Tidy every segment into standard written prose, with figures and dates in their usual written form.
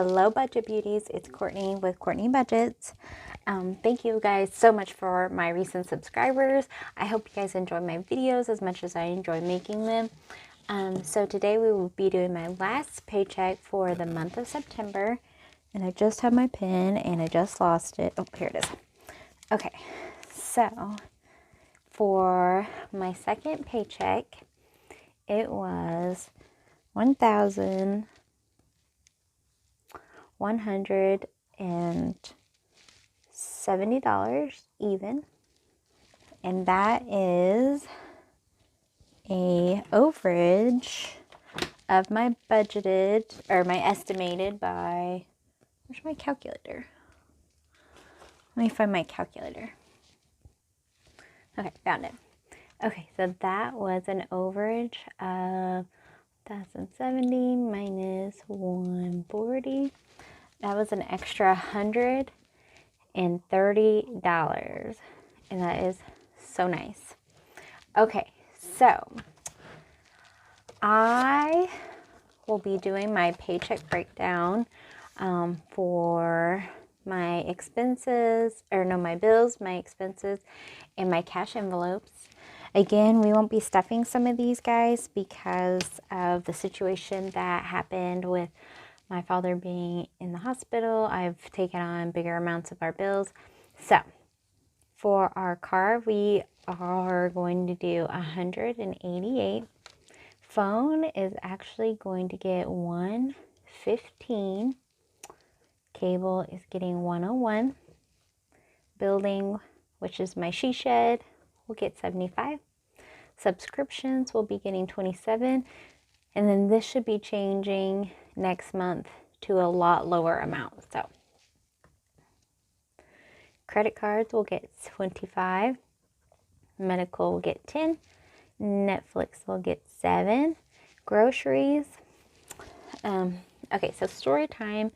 Hello Budget Beauties, it's Courtney with Courtney Budgets. Thank you guys so much for my recent subscribers. I hope you guys enjoy my videos as much as I enjoy making them. So today we will be doing my last paycheck for the month of September. And I just have my pen and I just lost it. Oh, here it is. Okay, so for my second paycheck, it was $1,170 even, and that is a overage of my budgeted, or my estimated by, where's my calculator? Let me find my calculator. Okay, found it. Okay, so that was an overage of 1,070 minus 140. That was an extra $130, and that is so nice. Okay, so I will be doing my paycheck breakdown for my expenses, or no, my bills, my expenses, and my cash envelopes. Again, we won't be stuffing some of these guys because of the situation that happened with my father being in the hospital. I've taken on bigger amounts of our bills. So for our car, we are going to do 188. Phone is actually going to get 115. Cable is getting 101. Building, which is my she shed, will get 75. Subscriptions will be getting 27. And then this should be changing next month to a lot lower amount. So credit cards will get 25. Medical will get 10. Netflix will get 7. Groceries. Okay, so story time.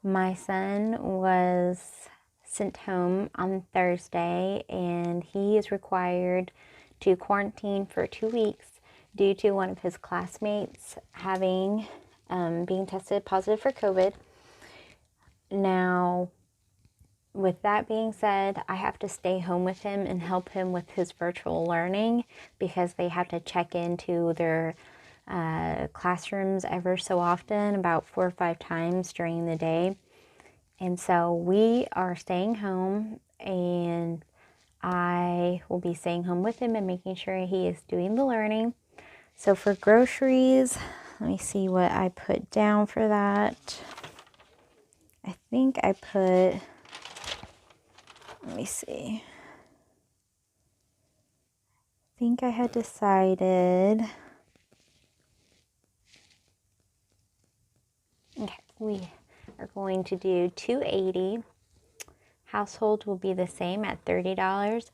My son was sent home on Thursday, and he is required to quarantine for 2 weeks due to one of his classmates having being tested positive for COVID. Now, with that being said, I have to stay home with him and help him with his virtual learning because they have to check into their classrooms ever so often, about 4 or 5 times during the day. And so we are staying home, and I will be staying home with him and making sure he is doing the learning. So for groceries, let me see what I put down for that. I think I put, let me see. I think I had decided, okay, we are going to do 280. Household will be the same at $30.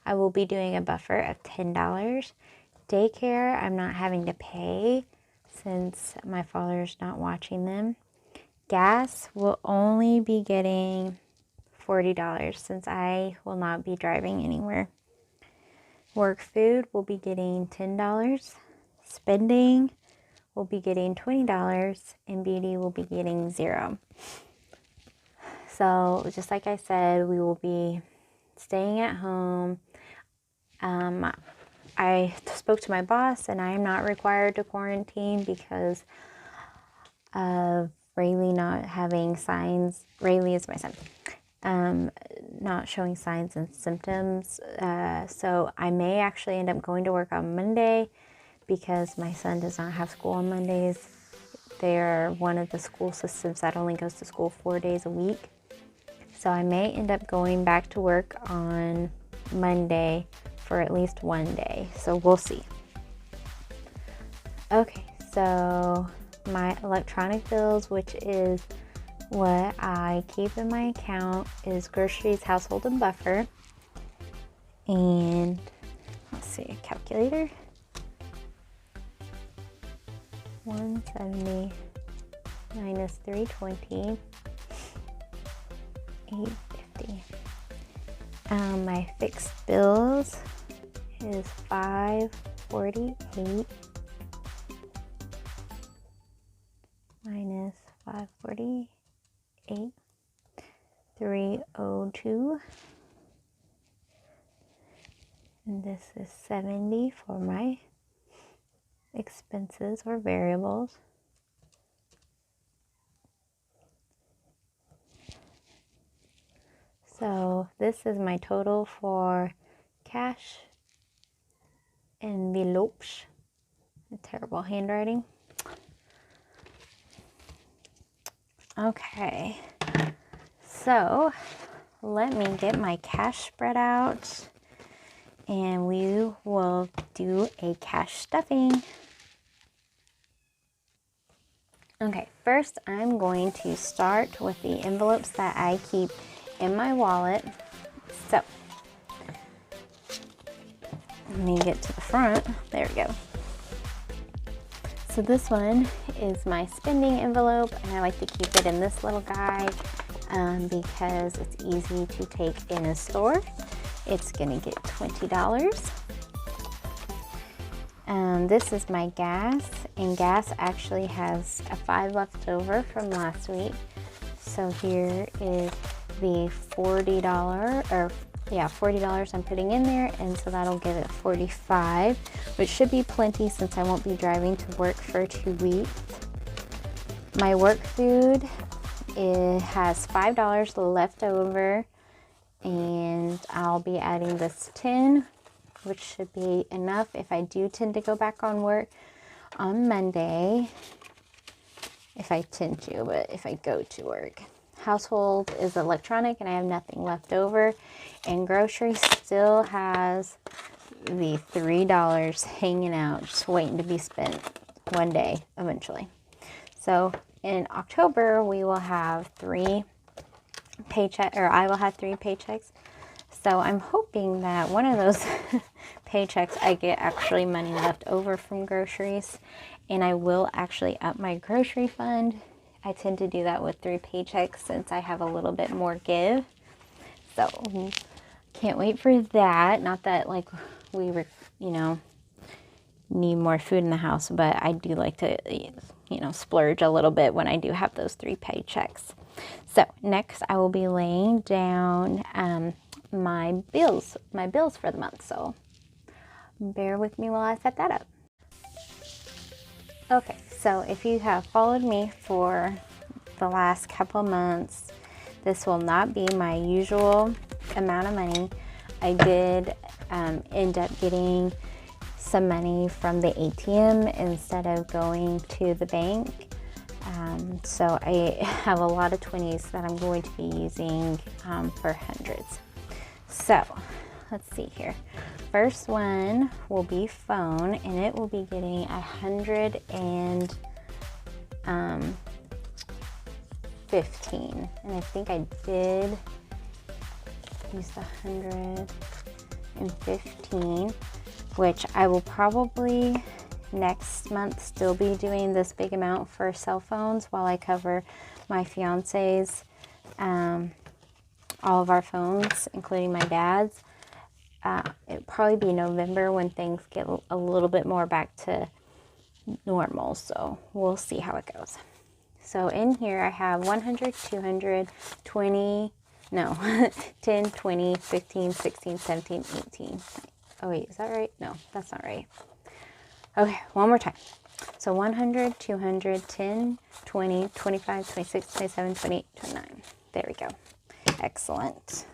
I will be doing a buffer of $10. Daycare, I'm not having to pay since my father's not watching them. Gas will only be getting $40 since I will not be driving anywhere. Work food will be getting $10. Spending will be getting $20, and beauty will be getting $0. So just like I said, we will be staying at home. I spoke to my boss, and I am not required to quarantine because of Rayleigh not having signs. Rayleigh is my son. Not showing signs and symptoms. So I may actually end up going to work on Monday because my son does not have school on Mondays. They're one of the school systems that only goes to school 4 days a week. So I may end up going back to work on Monday for at least one day. So we'll see. Okay, so my electronic bills, which is what I keep in my account, is groceries, household, and buffer. And let's see, calculator. 170 minus 320, 850. My fixed bills is 548 minus 548, 302. And this is 70 for my expenses or variables. So this is my total for cash envelopes. Terrible handwriting. Okay, so let me get my cash spread out and we will do a cash stuffing. Okay, first I'm going to start with the envelopes that I keep in my wallet. So let me get to the front. There we go. So this one is my spending envelope, and I like to keep it in this little guy because it's easy to take in a store. It's gonna get $20. This is my gas, and gas actually has a 5 left over from last week. So here is the $40 I'm putting in there, and so that'll give it $45, which should be plenty since I won't be driving to work for 2 weeks. My work food, it has $5 left over, and I'll be adding this 10, which should be enough if I do tend to go back on work on Monday. If I tend to, but if I go to work. Household is electronic, and I have nothing left over. And groceries still has the $3 hanging out, just waiting to be spent one day eventually. So in October, we will have 3 paychecks, or I will have 3 paychecks. So I'm hoping that one of those paychecks I get actually money left over from groceries, and I will actually up my grocery fund. I tend to do that with 3 paychecks since I have a little bit more give. So can't wait for that. Not that like we were, need more food in the house, but I do like to, splurge a little bit when I do have those 3 paychecks. So next I will be laying down my bills for the month. So bear with me while I set that up. Okay, so if you have followed me for the last couple months, this will not be my usual amount of money. I did end up getting some money from the ATM instead of going to the bank. So I have a lot of 20s that I'm going to be using for hundreds. So let's see here. First one will be phone, and it will be getting 115. And I think I did use the 115, which I will probably next month still be doing this big amount for cell phones while I cover my fiance's, all of our phones, including my dad's. It'll probably be November when things get a little bit more back to normal, so we'll see how it goes. So in here I have 100, 200, 20, no, 10, 20, 15, 16, 17, 18. Oh wait, is that right? No, that's not right. Okay, one more time. So 100, 200, 10, 20, 25, 26, 27, 28, 29. There we go. Excellent.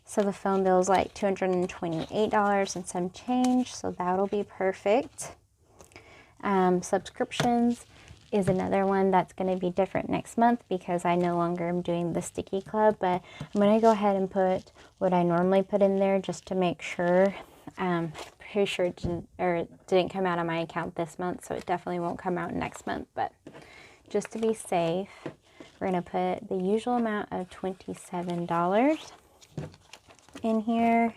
So the phone bill is like $228 and some change, so that'll be perfect. Subscriptions is another one that's going to be different next month because I no longer am doing the sticky club, but I'm going to go ahead and put what I normally put in there just to make sure. Pretty sure it didn't come out of my account this month, so it definitely won't come out next month, but just to be safe, we're going to put the usual amount of $27 in here.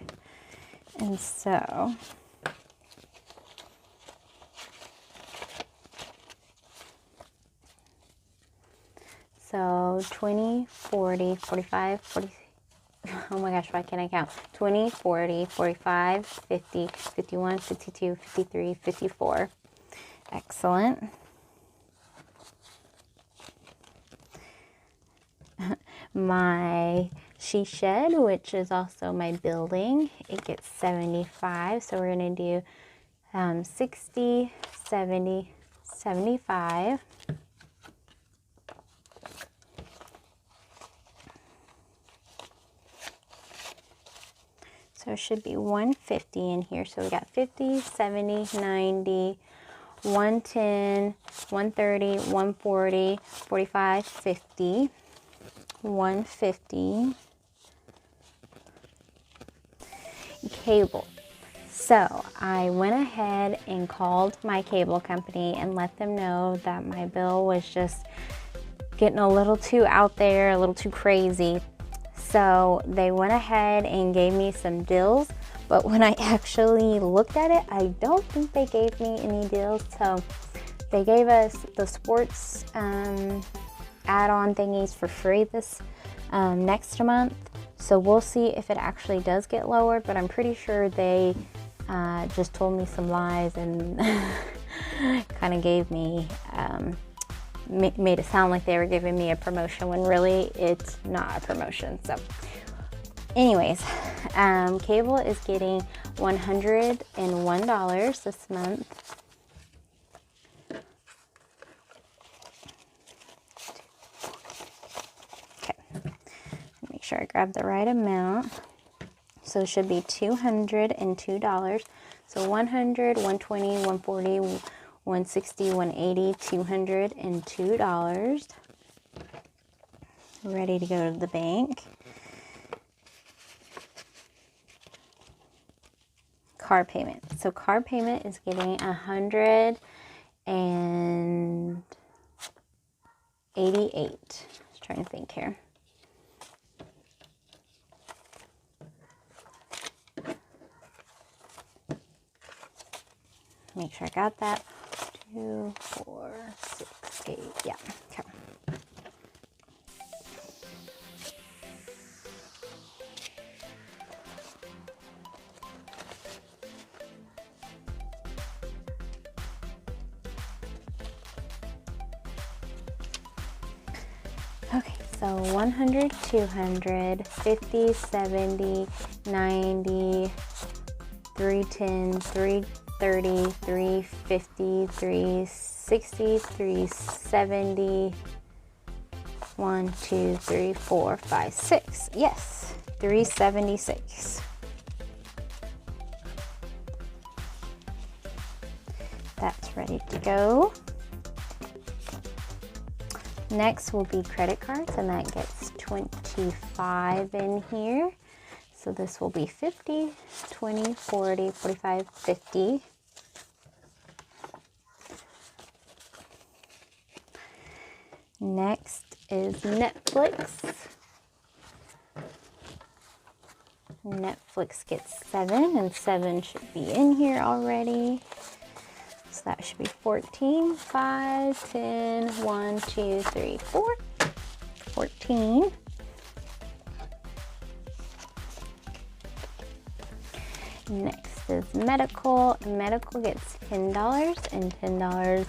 And so So 20, 40, 45, 40, oh my gosh, why can't I count? 20, 40, 45, 50, 51, 52, 53, 54. Excellent. My she shed, which is also my building, it gets 75. So we're going to do 60, 70, 75. So it should be 150 in here. So we got 50, 70, 90, 110, 130, 140, 45, 50, 150. Cable. So I went ahead and called my cable company and let them know that my bill was just getting a little too out there, a little too crazy. So they went ahead and gave me some deals, but when I actually looked at it, I don't think they gave me any deals. So they gave us the sports add-on thingies for free this next month. So we'll see if it actually does get lowered, but I'm pretty sure they just told me some lies and kind of gave me, made it sound like they were giving me a promotion when really it's not a promotion. So anyways, cable is getting $101 this month. Okay, make sure I grab the right amount. So it should be $202. So 100, 120, 140, 160, 180, $202. Ready to go to the bank. Car payment. So car payment is getting $188. Just trying to think here. Make sure I got that. 2, 4, 6, 8. Yeah. Okay. Okay, so 100, 200, 50, 70, 90, 310, 330, 350, 360, 370, 1, 2, 3, 4, 5, 6. Yes, 376. That's ready to go. Next will be credit cards, and that gets 25 in here. So this will be 50, 20, 40, 45, 50. Next is Netflix. Netflix gets 7, and 7 should be in here already. So that should be 14, 5, 10, 1, 2, 3, 4, 14. Next is medical. Medical gets $10, and $10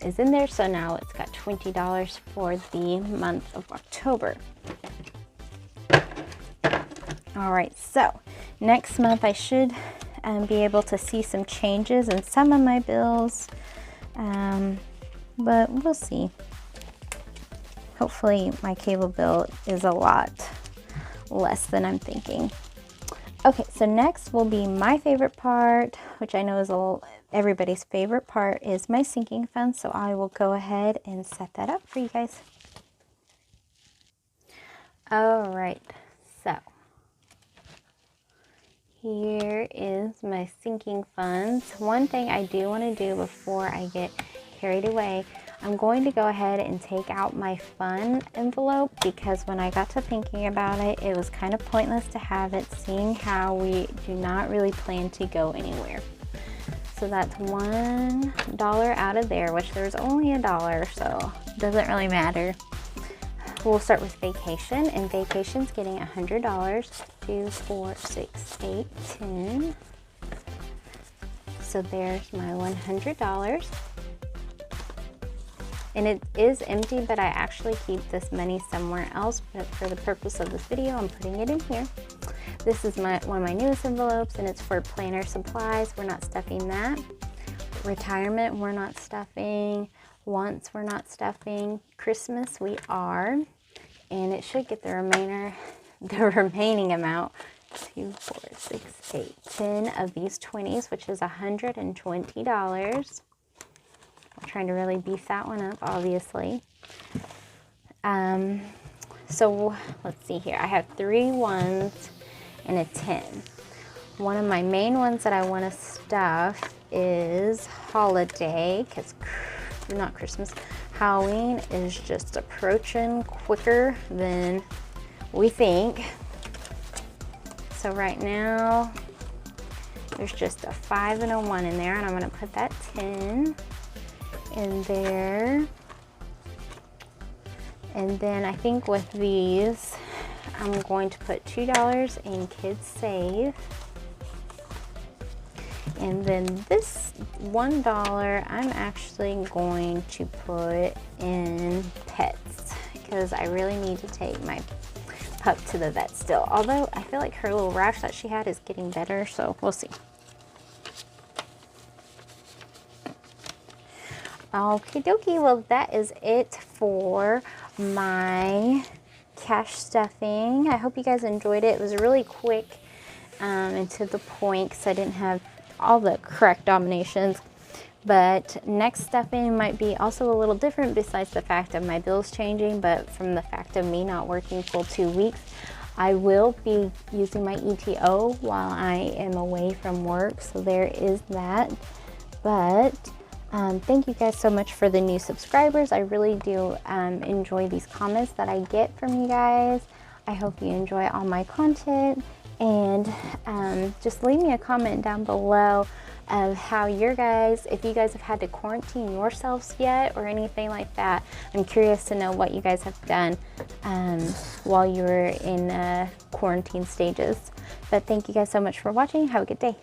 is in there. So now it's got $20 for the month of October. All right, so next month I should be able to see some changes in some of my bills, but we'll see. Hopefully my cable bill is a lot less than I'm thinking. Okay, so next will be my favorite part, which I know is everybody's favorite part, is my sinking fund. So I will go ahead and set that up for you guys. All right, so here is my sinking funds. One thing I do want to do before I get carried away, I'm going to go ahead and take out my fun envelope, because when I got to thinking about it, it was kind of pointless to have it, seeing how we do not really plan to go anywhere. So that's $1 out of there, which there's only $1, so it doesn't really matter. We'll start with vacation, and vacation's getting $100. 2, 4, 6, 8, 10. So there's my $100. And it is empty, but I actually keep this money somewhere else, but for the purpose of this video, I'm putting it in here. This is one of my newest envelopes, and it's for planner supplies. We're not stuffing that. Retirement, we're not stuffing. Wants, we're not stuffing. Christmas, we are. And it should get the remaining amount. 2, 4, 6, 8, 10 of these 20s, which is $120. I'm trying to really beef that one up, obviously. So let's see here. I have 3 ones and a 10. One of my main ones that I want to stuff is holiday, because not Christmas, Halloween is just approaching quicker than we think. So right now there's just a 5 and a 1 in there, and I'm going to put that 10 in there. And then I think with these I'm going to put $2 in Kids Save. And then this $1 I'm actually going to put in pets, because I really need to take my pup to the vet still. Although I feel like her little rash that she had is getting better, so we'll see. Okie dokie, well that is it for my cash stuffing. I hope you guys enjoyed it. It was really quick and to the point, because I didn't have all the correct dominations. But next stuffing might be also a little different, besides the fact of my bills changing, but from the fact of me not working full 2 weeks. I will be using my ETO while I am away from work, so there is that. But thank you guys so much for the new subscribers. I really do enjoy these comments that I get from you guys. I hope you enjoy all my content, and just leave me a comment down below of how if you guys have had to quarantine yourselves yet or anything like that. I'm curious to know what you guys have done while you were in quarantine stages. But thank you guys so much for watching. Have a good day.